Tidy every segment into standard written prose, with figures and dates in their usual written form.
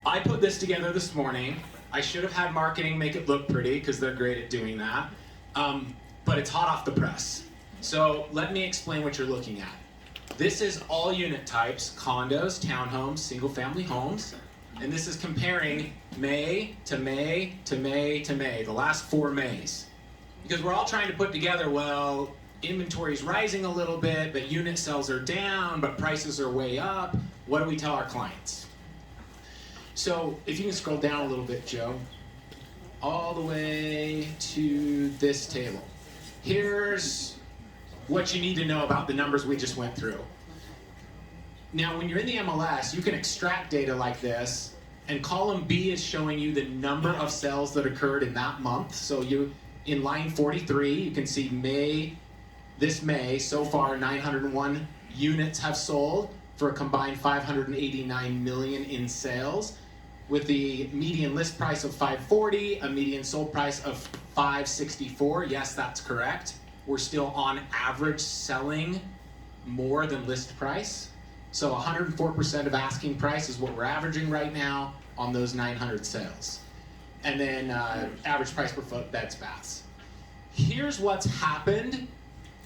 I put this together this morning. I should have had marketing make it look pretty because they're great at doing that. But it's hot off the press. So let me explain what you're looking at. This is all unit types, condos, townhomes, single-family homes. And this is comparing May to May to May to May, the last 4 Mays. Because we're all trying to put together, well, inventory's rising a little bit, but unit sales are down, but prices are way up. What do we tell our clients? So if you can scroll down a little bit, Joe, all the way to this table. Here's what you need to know about the numbers we just went through. Now, when you're in the MLS, you can extract data like this, and column B is showing you the number of sales that occurred in that month. So in line 43, you can see this May, so far 901 units have sold for a combined 589 million in sales, with the median list price of 540, a median sold price of 564. Yes, that's correct. We're still on average selling more than list price. So 104% of asking price is what we're averaging right now on those 900 sales. And then average price per foot, beds, baths. Here's what's happened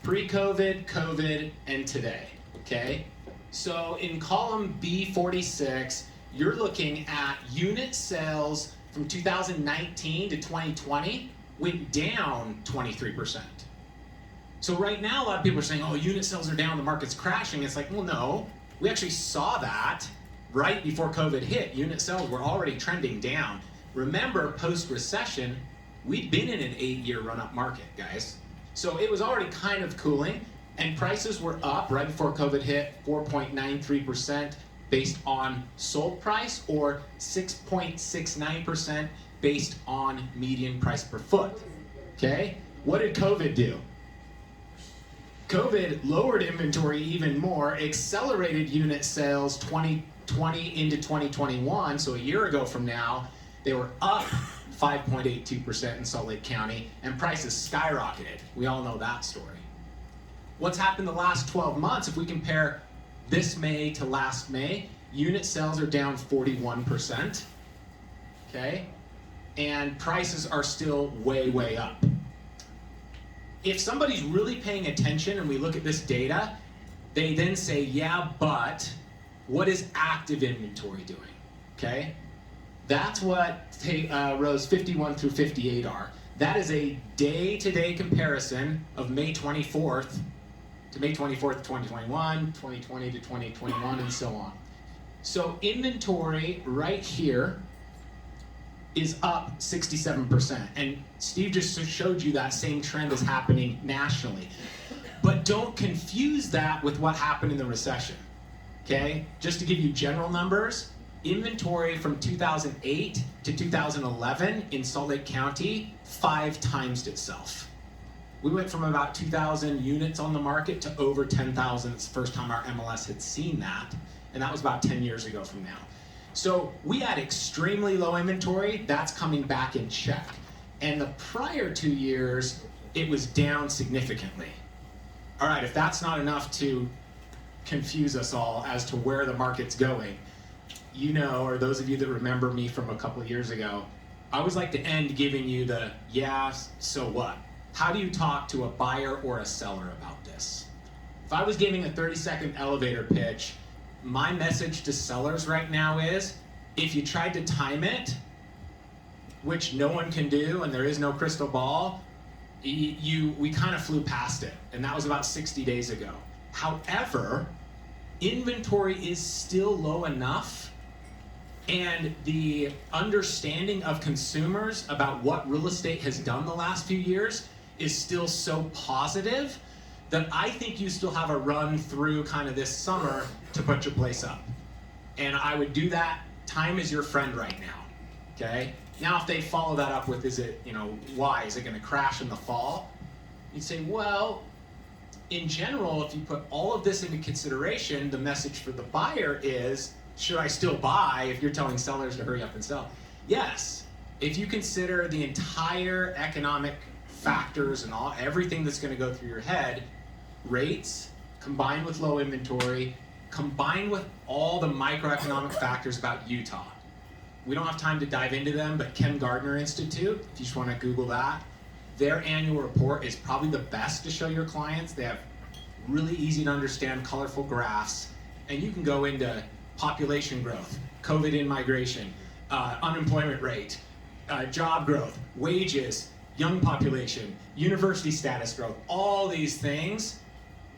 pre-COVID, COVID, and today, okay? So in column B46, you're looking at unit sales from 2019 to 2020 went down 23%. So right now, a lot of people are saying, oh, unit sales are down, the market's crashing. It's like, well, no. We actually saw that right before COVID hit. Unit sales were already trending down. Remember, post-recession, we'd been in an 8-year run-up market, guys. So it was already kind of cooling, and prices were up right before COVID hit, 4.93% based on sold price, or 6.69% based on median price per foot, okay? What did COVID do? COVID lowered inventory even more, accelerated unit sales 2020 into 2021, so a year ago from now, they were up 5.82% in Salt Lake County, and prices skyrocketed. We all know that story. What's happened the last 12 months, if we compare this May to last May, unit sales are down 41%, okay? And prices are still way, way up. If somebody's really paying attention and we look at this data, they then say, yeah, but what is active inventory doing, okay? That's what rows 51 through 58 are. That is a day-to-day comparison of May 24th to May 24th, 2021, 2020 to 2021, and so on. So inventory right here is up 67%. And Steve just showed you that same trend is happening nationally. But don't confuse that with what happened in the recession, okay? Just to give you general numbers, inventory from 2008 to 2011 in Salt Lake County 5 times itself. We went from about 2,000 units on the market to over 10,000. It's the first time our MLS had seen that, and that was about 10 years ago from now. So we had extremely low inventory. That's coming back in check. And the prior 2 years, it was down significantly. All right, if that's not enough to confuse us all as to where the market's going, you know, or those of you that remember me from a couple of years ago, I always like to end giving you the, yeah, so what? How do you talk to a buyer or a seller about this? If I was giving a 30-second elevator pitch, my message to sellers right now is, if you tried to time it, which no one can do, and there is no crystal ball, we kind of flew past it, and that was about 60 days ago. However, inventory is still low enough, and the understanding of consumers about what real estate has done the last few years is still so positive that I think you still have a run through kind of this summer to put your place up. And I would do that. Time is your friend right now, okay? Now if they follow that up with, is it, why? Is it gonna crash in the fall? You'd say, well, in general, if you put all of this into consideration, the message for the buyer is, should I still buy if you're telling sellers to hurry up and sell? Yes, if you consider the entire economic factors and everything that's gonna go through your head, rates combined with low inventory, combined with all the microeconomic factors about Utah. we don't have time to dive into them, but Ken Gardner Institute, if you just want to Google that, their annual report is probably the best to show your clients. They have really easy to understand, colorful graphs, and you can go into population growth, COVID in-migration, unemployment rate, job growth, wages, young population, university status growth, all these things.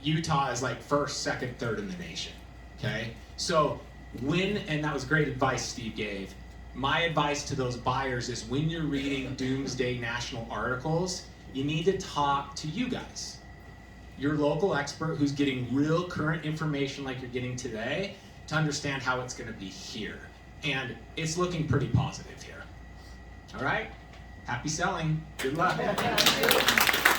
Utah is like first, second, third in the nation, okay? So and that was great advice Steve gave. My advice to those buyers is when you're reading doomsday national articles, you need to talk to you guys, your local expert who's getting real current information like you're getting today to understand how it's going to be here. And it's looking pretty positive here. All right? Happy selling. Good luck.